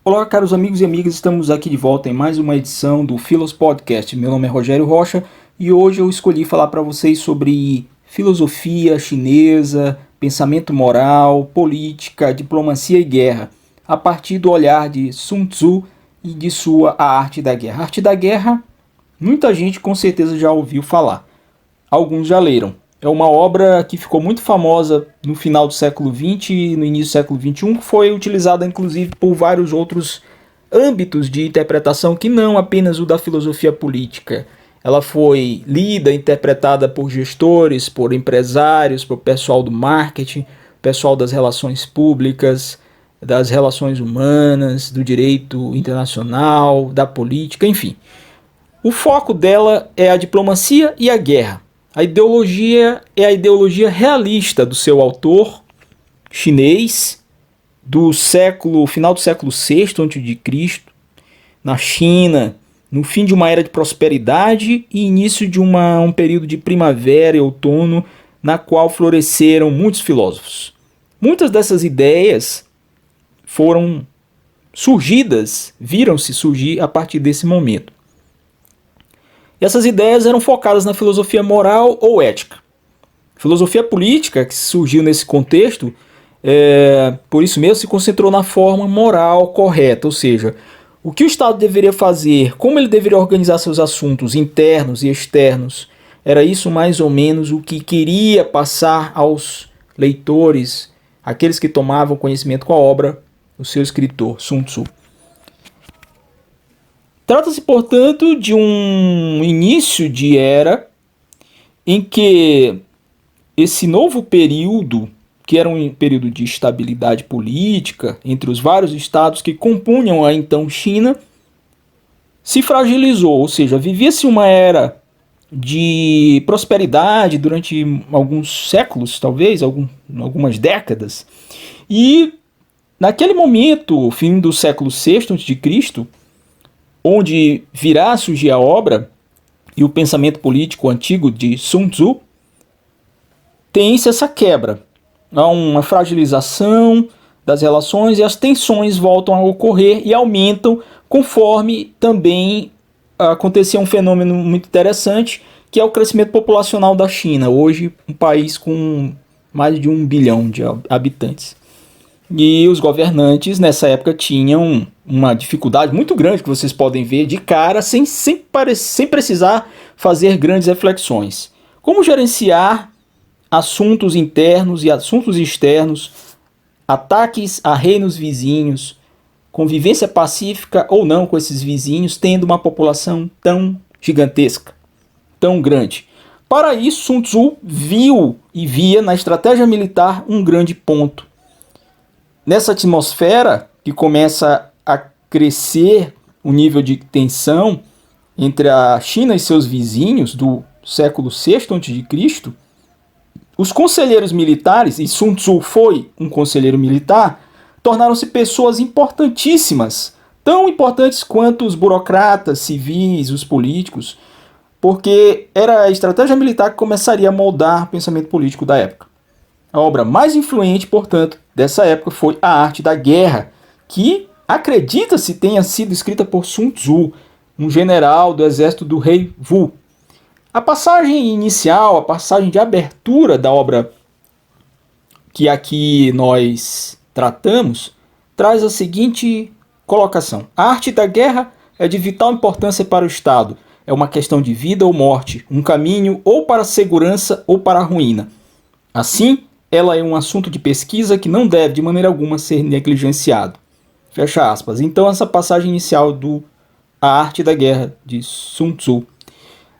Olá, caros amigos e amigas, estamos aqui de volta em mais uma edição do Philos Podcast. Meu nome é Rogério Rocha e hoje eu escolhi falar para vocês sobre filosofia chinesa, pensamento moral, política, diplomacia e guerra, a partir do olhar de Sun Tzu e de sua A Arte da Guerra. A Arte da Guerra, muita gente com certeza já ouviu falar, alguns já leram. É uma obra que ficou muito famosa no final do século XX e no início do século XXI, que foi utilizada inclusive por vários outros âmbitos de interpretação que não apenas o da filosofia política. Ela foi lida, interpretada por gestores, por empresários, por pessoal do marketing, pessoal das relações públicas, das relações humanas, do direito internacional, da política, enfim. O foco dela é a diplomacia e a guerra. A ideologia é a ideologia realista do seu autor chinês do final do século VI a.C., na China, no fim de uma era de prosperidade e início de um período de primavera e outono, na qual floresceram muitos filósofos. Muitas dessas ideias viram-se surgir a partir desse momento. E essas ideias eram focadas na filosofia moral ou ética. Filosofia política, que surgiu nesse contexto, por isso mesmo se concentrou na forma moral correta, ou seja, o que o Estado deveria fazer, como ele deveria organizar seus assuntos internos e externos. Era isso mais ou menos o que queria passar aos leitores, aqueles que tomavam conhecimento com a obra, o seu escritor, Sun Tzu. Trata-se, portanto, de um início de era em que esse novo período, que era um período de estabilidade política entre os vários estados que compunham a então China, se fragilizou, ou seja, vivia-se uma era de prosperidade durante alguns séculos, talvez, algumas décadas, e naquele momento, fim do século VI a.C., onde virá a surgir a obra e o pensamento político antigo de Sun Tzu, tem-se essa quebra. Há uma fragilização das relações e as tensões voltam a ocorrer e aumentam conforme também acontecia um fenômeno muito interessante, que é o crescimento populacional da China, hoje um país com mais de 1 bilhão de habitantes. E os governantes nessa época tinham uma dificuldade muito grande, que vocês podem ver de cara, sem precisar fazer grandes reflexões. Como gerenciar assuntos internos e assuntos externos, ataques a reinos vizinhos, convivência pacífica ou não com esses vizinhos, tendo uma população tão gigantesca, tão grande. Para isso, Sun Tzu viu e via na estratégia militar um grande ponto. Nessa atmosfera que começa a crescer o nível de tensão entre a China e seus vizinhos do século VI a.C., os conselheiros militares, e Sun Tzu foi um conselheiro militar, tornaram-se pessoas importantíssimas, tão importantes quanto os burocratas, civis, os políticos, porque era a estratégia militar que começaria a moldar o pensamento político da época. A obra mais influente, portanto, dessa época foi A Arte da Guerra, que acredita-se tenha sido escrita por Sun Tzu, um general do exército do rei Wu. A passagem inicial, a passagem de abertura da obra que aqui nós tratamos, traz a seguinte colocação. A arte da guerra é de vital importância para o Estado. É uma questão de vida ou morte, um caminho ou para a segurança ou para a ruína. Assim, ela é um assunto de pesquisa que não deve de maneira alguma ser negligenciado. Fecha aspas. Então essa passagem inicial do A Arte da Guerra, de Sun Tzu,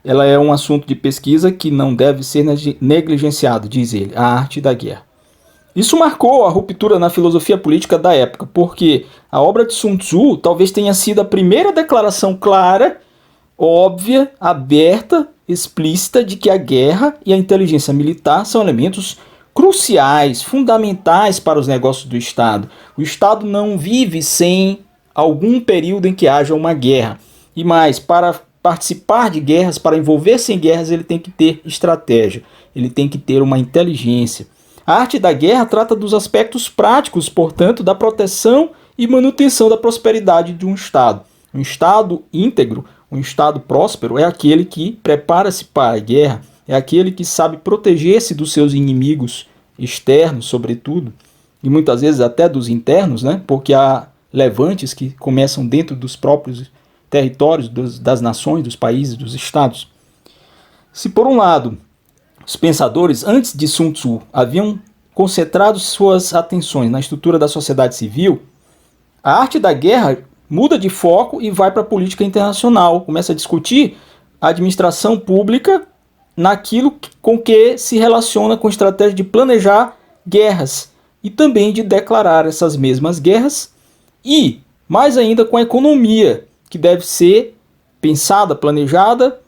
ela é um assunto de pesquisa que não deve ser negligenciado, diz ele, a arte da guerra. Isso marcou a ruptura na filosofia política da época, porque a obra de Sun Tzu talvez tenha sido a primeira declaração clara, óbvia, aberta, explícita de que a guerra e a inteligência militar são elementos cruciais, fundamentais para os negócios do Estado. O Estado não vive sem algum período em que haja uma guerra. E mais, para participar de guerras, para envolver-se em guerras, ele tem que ter estratégia, ele tem que ter uma inteligência. A arte da guerra trata dos aspectos práticos, portanto, da proteção e manutenção da prosperidade de um Estado. Um Estado íntegro, um Estado próspero é aquele que prepara-se para a guerra, é aquele que sabe proteger-se dos seus inimigos externos, sobretudo, e muitas vezes até dos internos, né? Porque há levantes que começam dentro dos próprios territórios das nações, dos países, dos estados. Se por um lado os pensadores antes de Sun Tzu haviam concentrado suas atenções na estrutura da sociedade civil, a arte da guerra muda de foco e vai para a política internacional, começa a discutir a administração pública naquilo com que se relaciona com a estratégia de planejar guerras e também de declarar essas mesmas guerras e, mais ainda, com a economia, que deve ser pensada, planejada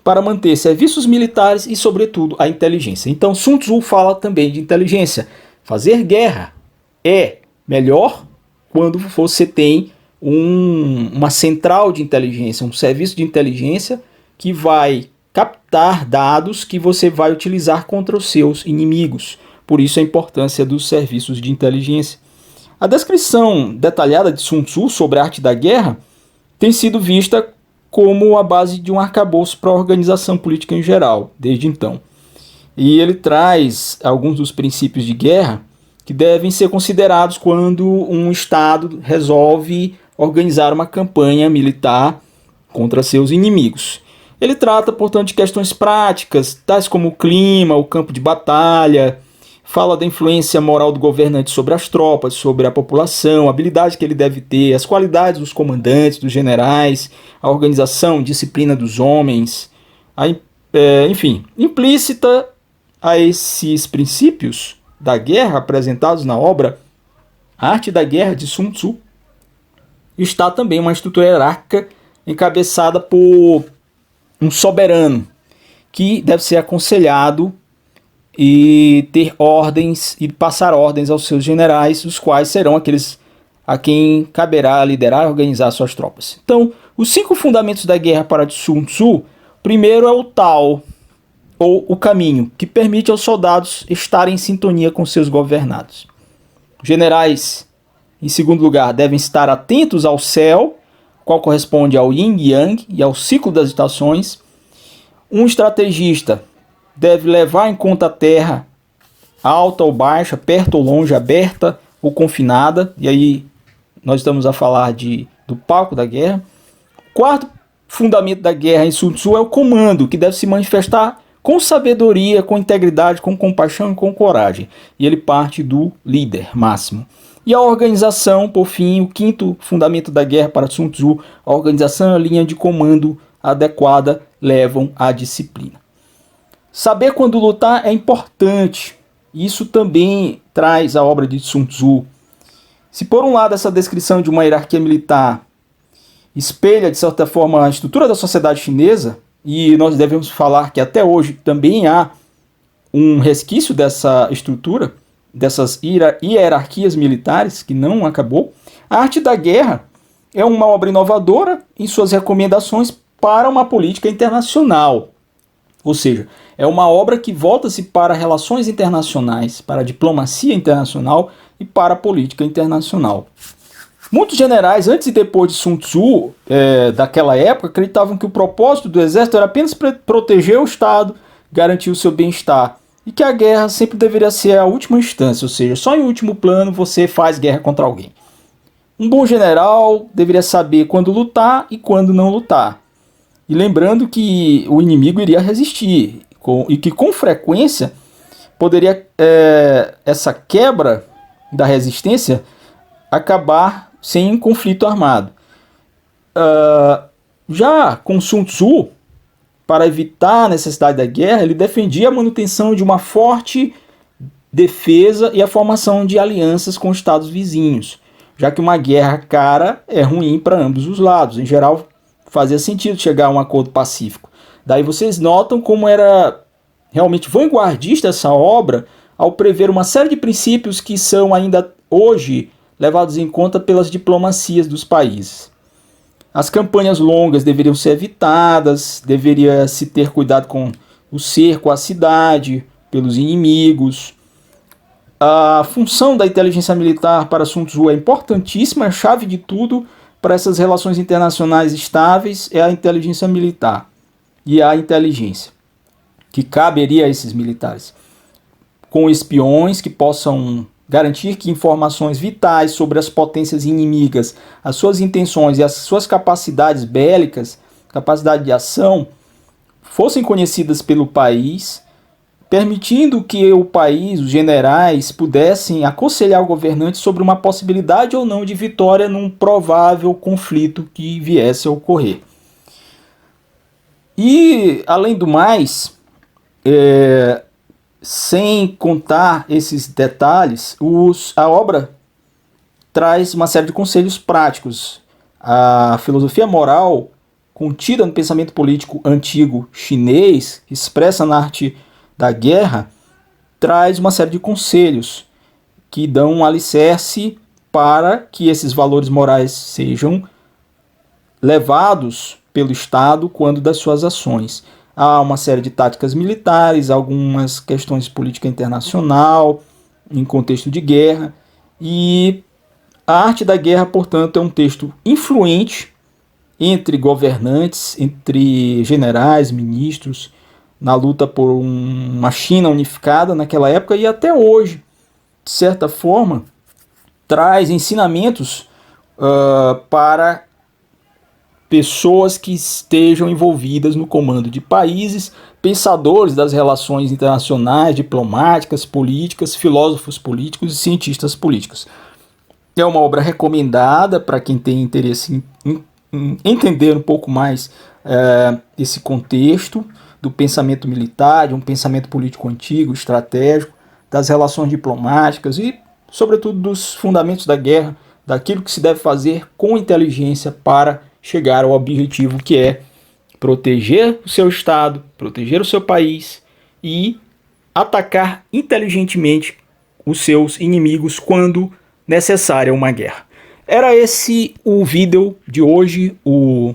para manter serviços militares e, sobretudo, a inteligência. Então, Sun Tzu fala também de inteligência. Fazer guerra é melhor quando você tem uma central de inteligência, um serviço de inteligência que vai captar dados que você vai utilizar contra os seus inimigos. Por isso a importância dos serviços de inteligência. A descrição detalhada de Sun Tzu sobre a arte da guerra tem sido vista como a base de um arcabouço para a organização política em geral, desde então. E ele traz alguns dos princípios de guerra que devem ser considerados quando um Estado resolve organizar uma campanha militar contra seus inimigos. Ele trata, portanto, de questões práticas, tais como o clima, o campo de batalha, fala da influência moral do governante sobre as tropas, sobre a população, a habilidade que ele deve ter, as qualidades dos comandantes, dos generais, a organização, disciplina dos homens, enfim, implícita a esses princípios da guerra apresentados na obra A Arte da Guerra de Sun Tzu, está também uma estrutura hierárquica encabeçada por um soberano que deve ser aconselhado e ter ordens e passar ordens aos seus generais, os quais serão aqueles a quem caberá liderar e organizar suas tropas. Então, os 5 fundamentos da guerra para Sun Tzu, primeiro é o Tao, ou o caminho, que permite aos soldados estarem em sintonia com seus governados. Os generais, em segundo lugar, devem estar atentos ao céu, qual corresponde ao Yin e Yang e ao ciclo das estações. Um estrategista deve levar em conta a terra, alta ou baixa, perto ou longe, aberta ou confinada, e aí nós estamos a falar do palco da guerra. Quarto fundamento da guerra em Sun Tzu é o comando, que deve se manifestar com sabedoria, com integridade, com compaixão e com coragem. E ele parte do líder máximo. E a organização, por fim, o quinto fundamento da guerra para Sun Tzu, a organização e a linha de comando adequada levam à disciplina. Saber quando lutar é importante. Isso também traz a obra de Sun Tzu. Se por um lado essa descrição de uma hierarquia militar espelha, de certa forma, a estrutura da sociedade chinesa, e nós devemos falar que até hoje também há um resquício dessa estrutura, dessas hierarquias militares, que não acabou, a arte da guerra é uma obra inovadora em suas recomendações para uma política internacional. Ou seja, é uma obra que volta-se para relações internacionais, para a diplomacia internacional e para a política internacional. Muitos generais, antes e depois de Sun Tzu, daquela época, acreditavam que o propósito do exército era apenas proteger o Estado, garantir o seu bem-estar, e que a guerra sempre deveria ser a última instância, ou seja, só em último plano você faz guerra contra alguém. Um bom general deveria saber quando lutar e quando não lutar. E lembrando que o inimigo iria resistir, e que com frequência poderia essa quebra da resistência acabar sem conflito armado. Já com Sun Tzu, para evitar a necessidade da guerra, ele defendia a manutenção de uma forte defesa e a formação de alianças com estados vizinhos, já que uma guerra cara é ruim para ambos os lados. Em geral, fazia sentido chegar a um acordo pacífico. Daí vocês notam como era realmente vanguardista essa obra ao prever uma série de princípios que são ainda hoje levados em conta pelas diplomacias dos países. As campanhas longas deveriam ser evitadas, deveria se ter cuidado com o cerco à cidade, pelos inimigos. A função da inteligência militar para Sun Tzu é importantíssima, a chave de tudo para essas relações internacionais estáveis é a inteligência militar e a inteligência que caberia a esses militares, com espiões que possam garantir que informações vitais sobre as potências inimigas, as suas intenções e as suas capacidades bélicas, capacidade de ação, fossem conhecidas pelo país, permitindo que o país, os generais, pudessem aconselhar o governante sobre uma possibilidade ou não de vitória num provável conflito que viesse a ocorrer. E, além do mais, sem contar esses detalhes, a obra traz uma série de conselhos práticos. A filosofia moral contida no pensamento político antigo chinês, expressa na arte da guerra, traz uma série de conselhos que dão um alicerce para que esses valores morais sejam levados pelo Estado quando das suas ações. Há uma série de táticas militares, algumas questões de política internacional, em contexto de guerra, e a arte da guerra, portanto, é um texto influente entre governantes, entre generais, ministros, na luta por uma China unificada naquela época e até hoje, de certa forma, traz ensinamentos para pessoas que estejam envolvidas no comando de países, pensadores das relações internacionais, diplomáticas, políticas, filósofos políticos e cientistas políticos. É uma obra recomendada para quem tem interesse em entender um pouco mais esse contexto do pensamento militar, de um pensamento político antigo, estratégico, das relações diplomáticas e, sobretudo, dos fundamentos da guerra, daquilo que se deve fazer com inteligência para chegar ao objetivo que é proteger o seu Estado, proteger o seu país e atacar inteligentemente os seus inimigos quando necessária uma guerra. Era esse o vídeo de hoje, o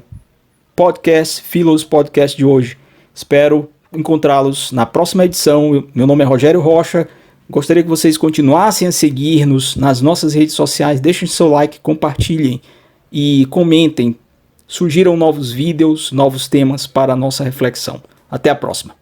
podcast, Philos Podcast de hoje. Espero encontrá-los na próxima edição. Meu nome é Rogério Rocha. Gostaria que vocês continuassem a seguir-nos nas nossas redes sociais. Deixem seu like, compartilhem e comentem. Surgiram novos vídeos, novos temas para a nossa reflexão. Até a próxima.